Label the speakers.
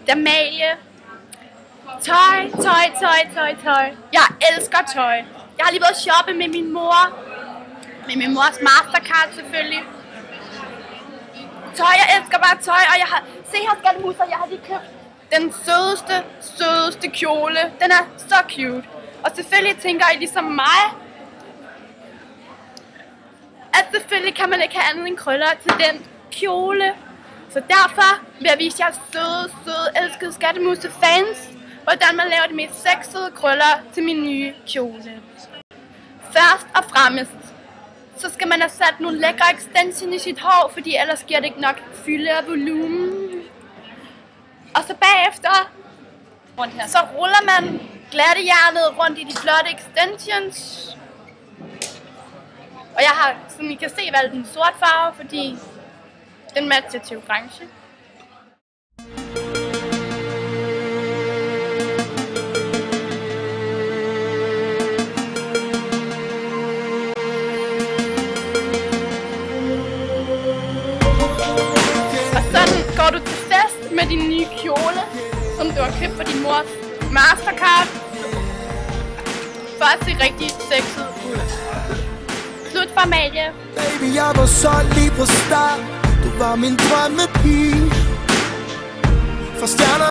Speaker 1: Damalie. Tøj. Jeg elsker tøj. Jeg har lige været shoppe med min mor. Med min mors Mastercard selvfølgelig. Tøj, jeg elsker bare tøj, og jeg har... Se her, skattemuser, jeg har lige købt den sødeste kjole. Den er så cute. Og selvfølgelig tænker I ligesom mig, at selvfølgelig kan man ikke have andet end krøller til den kjole. Så derfor vil jeg vise jer søde, elskede skattemuse-fans, hvordan man laver de mest sexede krøller til min nye kjole. Først og fremmest, så skal man have sat nogle lækre extension i sit hår, fordi ellers giver det ikke nok fylde og volumen. Og så bagefter, så ruller man glattejernet rundt i de flotte extensions. Og jeg har, som I kan se, valgt en sort farve, fordi den matcher til orange. Går du til fest med din nye kjole, som du har købt for din mors Mastercard, for at se rigtig sexet ud. Slut for Amalie.
Speaker 2: Baby, jeg var solgt lige fra start. Du var min drømmepige. For stjerner